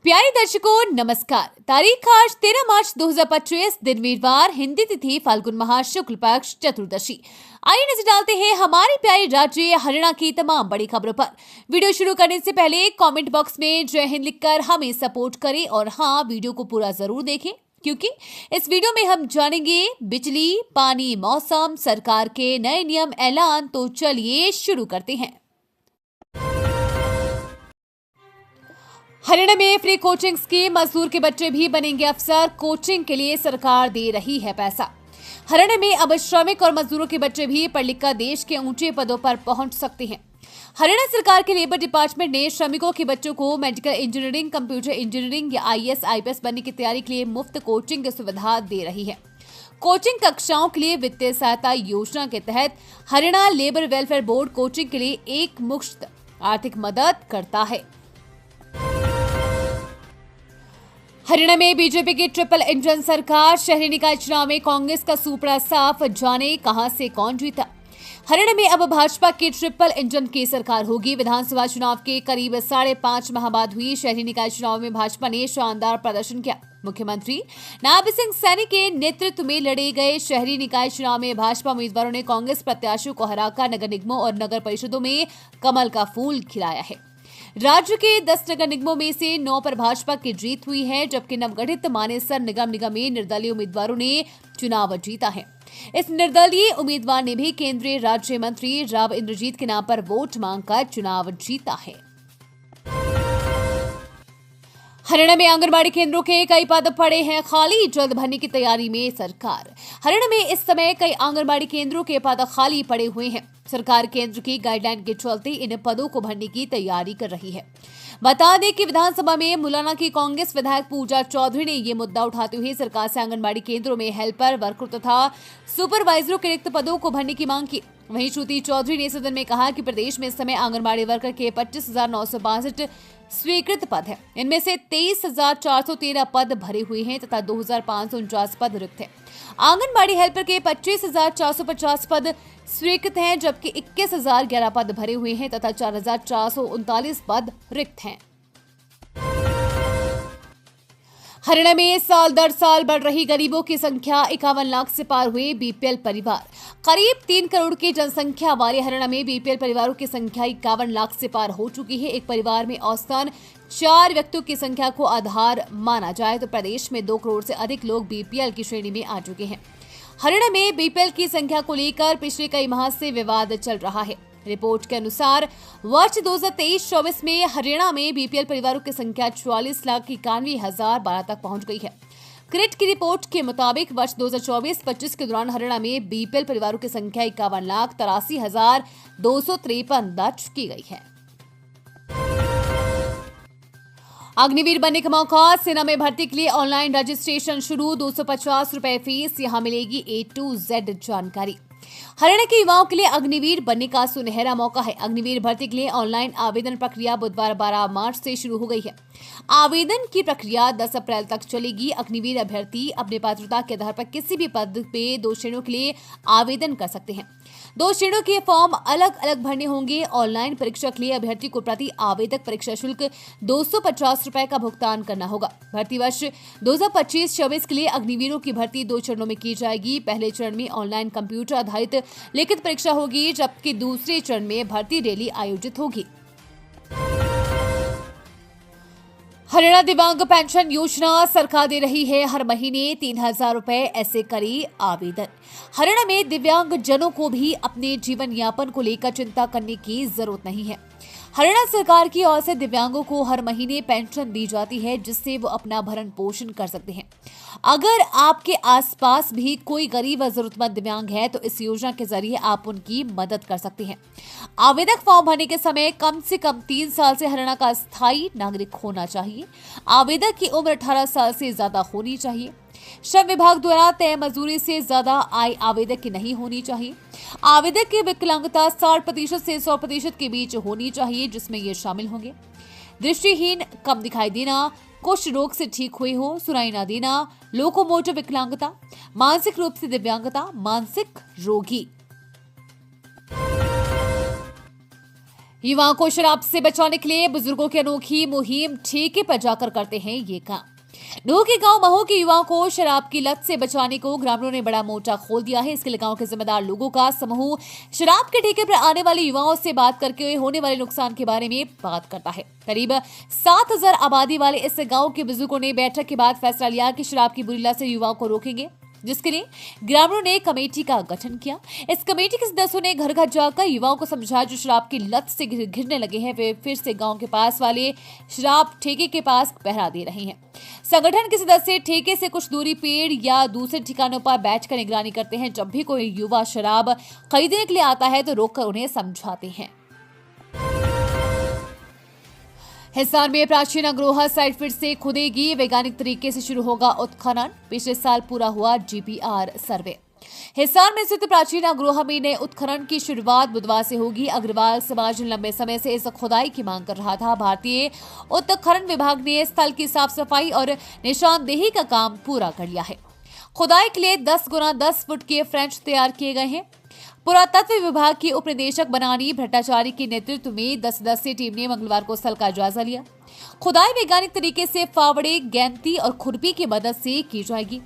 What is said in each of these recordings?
प्यारे दर्शकों नमस्कार। तारीख आज 13 मार्च 2025, दिन वीरवार, हिंदी तिथि फाल्गुन माह शुक्ल पक्ष चतुर्दशी। आइए नजर डालते हैं हमारे प्यारे राज्य हरियाणा की तमाम बड़ी खबरों पर। वीडियो शुरू करने से पहले कमेंट बॉक्स में जय हिंद लिखकर हमें सपोर्ट करें और हाँ, वीडियो को पूरा जरूर देखें क्योंकि इस वीडियो में हम जानेंगे बिजली, पानी, मौसम, सरकार के नए नियम, ऐलान। तो चलिए शुरू करते हैं। हरियाणा में फ्री कोचिंग स्कीम, मजदूर के बच्चे भी बनेंगे अफसर, कोचिंग के लिए सरकार दे रही है पैसा। हरियाणा में अब श्रमिक और मजदूरों के बच्चे भी पढ़ लिखकर देश के ऊंचे पदों पर पहुंच सकते हैं। हरियाणा सरकार के लेबर डिपार्टमेंट ने श्रमिकों के बच्चों को मेडिकल इंजीनियरिंग, कंप्यूटर इंजीनियरिंग या IAS, IPS बनने की तैयारी के लिए मुफ्त कोचिंग की सुविधा दे रही है। कोचिंग कक्षाओं के लिए वित्तीय सहायता योजना के तहत Haryana labour welfare board coaching के लिए एक मुश्त आर्थिक मदद करता है। हरियाणा में बीजेपी की ट्रिपल इंजन सरकार, शहरी निकाय चुनाव में कांग्रेस का सूपड़ा साफ, जाने कहां से कौन जीता। हरियाणा में अब भाजपा की ट्रिपल इंजन की सरकार होगी। विधानसभा चुनाव के करीब 5.5 माह बाद हुई शहरी निकाय चुनाव में भाजपा ने शानदार प्रदर्शन किया। मुख्यमंत्री नायब सिंह सैनी के नेतृत्व में लड़े गए शहरी निकाय चुनाव में भाजपा उम्मीदवारों ने कांग्रेस प्रत्याशियों को हराकर नगर निगमों और नगर परिषदों में कमल का फूल खिलाया है। राज्य के 10 नगर निगमों में से 9 पर भाजपा की जीत हुई है, जबकि नवगठित मानेसर निगम में निर्दलीय उम्मीदवारों ने चुनाव जीता है। इस निर्दलीय उम्मीदवार ने भी केंद्रीय राज्य मंत्री राव इंद्रजीत के नाम पर वोट मांगकर चुनाव जीता है। हरियाणा में आंगनबाड़ी केंद्रों के कई पद पड़े हैं खाली, जल्द भरने की तैयारी में सरकार। हरियाणा में इस समय कई आंगनबाड़ी केंद्रों के पद खाली पड़े हुए हैं। सरकार केंद्र की गाइडलाइन के चलते इन पदों को भरने की तैयारी कर रही है। बता दें कि विधानसभा में मुलाना की कांग्रेस विधायक पूजा चौधरी ने ये मुद्दा उठाते हुए सरकार से आंगनबाड़ी केंद्रों में हेल्पर, वर्कर तथा सुपरवाइजरों के रिक्त पदों को भरने की मांग की। वहीं श्रुति चौधरी ने सदन में कहा कि प्रदेश में इस समय आंगनबाड़ी वर्कर के 25,962 स्वीकृत पद है। इनमें से 23,413 पद भरे हुए हैं तथा 2,549 पद रिक्त हैं। आंगनबाड़ी हेल्पर के 25,450 पद स्वीकृत हैं, जबकि 21,011 पद भरे हुए हैं तथा 4,439 पद रिक्त हैं। हरियाणा में साल दर साल बढ़ रही गरीबों की संख्या, 51 लाख से पार हुए BPL परिवार। करीब 3 करोड़ की जनसंख्या वाले हरियाणा में BPL परिवारों की संख्या 51 लाख से पार हो चुकी है। एक परिवार में औसतन 4 व्यक्तियों की संख्या को आधार माना जाए तो प्रदेश में 2 करोड़ से अधिक लोग BPL की श्रेणी में आ चुके हैं। हरियाणा में BPL की संख्या को लेकर पिछले कई माह से विवाद चल रहा है। रिपोर्ट के अनुसार वर्ष 2023-24 में हरियाणा में BPL परिवारों की संख्या 44,91,012 तक पहुंच गई है। क्रिट की रिपोर्ट के मुताबिक वर्ष 2024-25 के दौरान हरियाणा में BPL परिवारों की संख्या 51,83,253 दर्ज की गई है। अग्निवीर बनने का मौका, सेना में भर्ती के लिए ऑनलाइन रजिस्ट्रेशन शुरू, 250 रुपए फीस, यहां मिलेगी A to Z जानकारी। हरियाणा के युवाओं के लिए अग्निवीर बनने का सुनहरा मौका है। अग्निवीर भर्ती के लिए ऑनलाइन आवेदन प्रक्रिया बुधवार 12 मार्च से शुरू हो गई है। आवेदन की प्रक्रिया 10 अप्रैल तक चलेगी। अग्निवीर अभ्यर्थी अपने पात्रता के आधार पर किसी भी पद पे 2 श्रेणियों के लिए आवेदन कर सकते हैं। 2 श्रेणियों के फॉर्म अलग अलग भरने होंगे। ऑनलाइन परीक्षा के लिए अभ्यर्थी को प्रति आवेदक परीक्षा शुल्क 250 रुपए का भुगतान करना होगा। भर्ती वर्ष 2025-26 के लिए अग्निवीरों की भर्ती 2 चरणों में की जाएगी। पहले चरण में ऑनलाइन कंप्यूटर आधारित लिखित परीक्षा होगी, जबकि दूसरे चरण में भर्ती रैली आयोजित होगी। हरियाणा दिव्यांग पेंशन योजना, सरकार दे रही है हर महीने 3,000 रुपए, ऐसे करें आवेदन। हरियाणा में दिव्यांग जनों को भी अपने जीवन यापन को लेकर चिंता करने की जरूरत नहीं है। हरियाणा सरकार की ओर से दिव्यांगों को हर महीने पेंशन दी जाती है, जिससे वो अपना भरण पोषण कर सकते हैं। अगर आपके आसपास भी कोई गरीब व जरूरतमंद दिव्यांग है तो इस योजना के जरिए आप उनकी मदद कर सकते हैं। आवेदक फॉर्म भरने के समय कम से कम 3 साल से हरियाणा का स्थायी नागरिक होना चाहिए। आवेदक की उम्र 18 साल से ज्यादा होनी चाहिए। श्रम विभाग द्वारा तय मजदूरी से ज्यादा आय आवेदक की नहीं होनी चाहिए। आवेदक की विकलांगता 60% से 100% के बीच होनी चाहिए, जिसमें ये शामिल होंगे दृष्टिहीन, कम दिखाई देना, कुष्ठ रोग से ठीक हुए हो, सुनाई न देना, लोकोमोटिव विकलांगता, मानसिक रूप से दिव्यांगता, मानसिक रोगी। युवाओं को शराब से बचाने के लिए बुजुर्गों की अनोखी मुहिम ठेके पर जाकर करते हैं ये काम। नूह के गांव महू के युवाओं को शराब की लत से बचाने को ग्रामीणों ने बड़ा मोर्चा खोल दिया है। इसके लिए गांव के जिम्मेदार लोगों का समूह शराब के ठेके पर आने वाले युवाओं से बात करके होने वाले नुकसान के बारे में बात करता है। करीब 7,000 आबादी वाले इस गांव के बुजुर्गों ने बैठक के बाद फैसला लिया कि शराब की बुरी लत से युवाओं को रोकेंगे, जिसके लिए ग्रामीणों ने कमेटी का गठन किया। इस कमेटी के सदस्यों ने घर घर जाकर युवाओं को समझाया जो शराब की लत से घिरने लगे हैं, वे फिर से गांव के पास वाले शराब ठेके के पास पहरा दे रहे हैं। संगठन के सदस्य ठेके से कुछ दूरी पेड़ या दूसरे ठिकानों पर बैठकर निगरानी करते हैं। जब भी कोई युवा शराब खरीदने के लिए आता है तो रोककर उन्हें समझाते हैं। हिसार में प्राचीन अग्रोहा साइट फिर से खुदेगी, वैज्ञानिक तरीके से शुरू होगा उत्खनन। पिछले साल पूरा हुआ जीपीआर सर्वे। हिसार में स्थित प्राचीन अग्रोहा में नए उत्खनन की शुरुआत बुधवार से होगी। अग्रवाल समाज लंबे समय से इस खुदाई की मांग कर रहा था। भारतीय उत्खनन विभाग ने स्थल की साफ सफाई और निशानदेही का काम पूरा कर लिया है। खुदाई के लिए 10 गुना 10 फुट के फ्रेंच तैयार किए गए हैं। पुरातत्व विभाग की उप निदेशक बनानी भट्टाचार्य के नेतृत्व में 10 सदस्यीय टीम ने मंगलवार को स्थल का जायजा लिया। खुदाई वैज्ञानिक तरीके से फावड़े, गैंती और खुरपी की मदद से की जाएगी।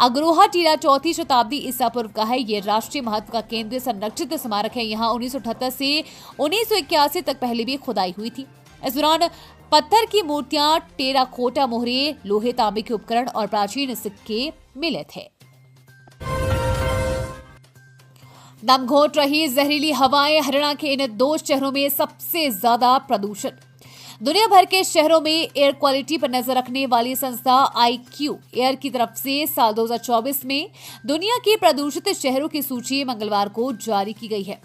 अग्रोहा टीला 4वीं शताब्दी ईसा पूर्व का है। ये राष्ट्रीय महत्व का केंद्रीय संरक्षित स्मारक है। यहाँ 1978 से 1981 तक पहले भी खुदाई हुई थी। इस दौरान पत्थर की मूर्तियां, टेराकोटा मोहरे, लोहे तांबे के उपकरण और प्राचीन सिक्के मिले थे। दम घोट रही जहरीली हवाएं, हरियाणा के इन 2 शहरों में सबसे ज्यादा प्रदूषण। दुनिया भर के शहरों में एयर क्वालिटी पर नजर रखने वाली संस्था IQ एयर की तरफ से साल 2024 में दुनिया के प्रदूषित शहरों की सूची मंगलवार को जारी की गई है।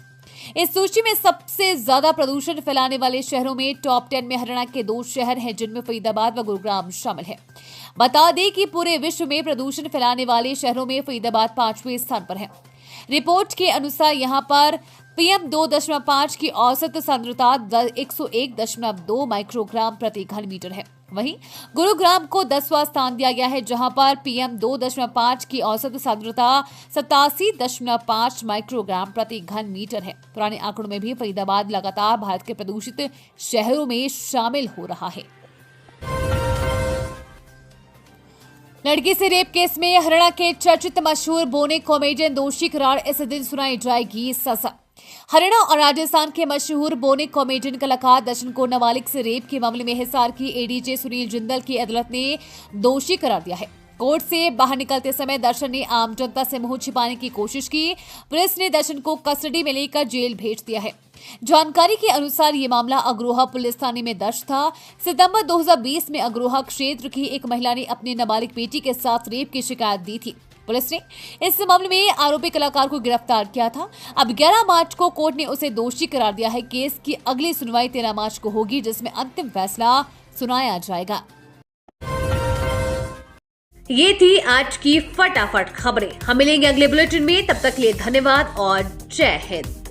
इस सूची में सबसे ज्यादा प्रदूषण फैलाने वाले शहरों में टॉप 10 में हरियाणा के 2 शहर हैं, जिनमें फरीदाबाद व गुरुग्राम शामिल है। बता दें कि पूरे विश्व में प्रदूषण फैलाने वाले शहरों में फरीदाबाद 5वें स्थान पर है। रिपोर्ट के अनुसार यहां पर PM 2.5 की औसत सांद्रता 101.2 माइक्रोग्राम प्रति घन मीटर है। वहीं गुरुग्राम को 10वां स्थान दिया गया है, जहां पर PM 2.5 की औसत सांद्रता 87.5 माइक्रोग्राम प्रति घन मीटर है। पुराने आंकड़ों में भी फरीदाबाद लगातार भारत के प्रदूषित शहरों में शामिल हो रहा है। लड़की से रेप केस में हरियाणा के चर्चित मशहूर बोने कॉमेडियन दोषी करार इस दिन सुनाई जाएगी सजा। हरियाणा और राजस्थान के मशहूर बोने कॉमेडियन कलाकार दर्शन को नाबालिग से रेप के मामले में हिसार की ADJ सुनील जिंदल की अदालत ने दोषी करार दिया है। कोर्ट से बाहर निकलते समय दर्शन ने आम जनता से मुंह छिपाने की कोशिश की। पुलिस ने दर्शन को कस्टडी में लेकर जेल भेज दिया है। जानकारी के अनुसार ये मामला अग्रोहा पुलिस थाने में दर्ज था। सितंबर 2020 में अग्रोहा क्षेत्र की एक महिला ने अपनी नाबालिग बेटी के साथ रेप की शिकायत दी थी। पुलिस ने इस मामले में आरोपी कलाकार को गिरफ्तार किया था। अब 11 मार्च को कोर्ट ने उसे दोषी करार दिया है। केस की अगली सुनवाई 13 मार्च को होगी, जिसमें अंतिम फैसला सुनाया जाएगा। ये थी आज की फटाफट खबरें। हम मिलेंगे अगले बुलेटिन में, तब तक के लिए धन्यवाद और जय हिंद।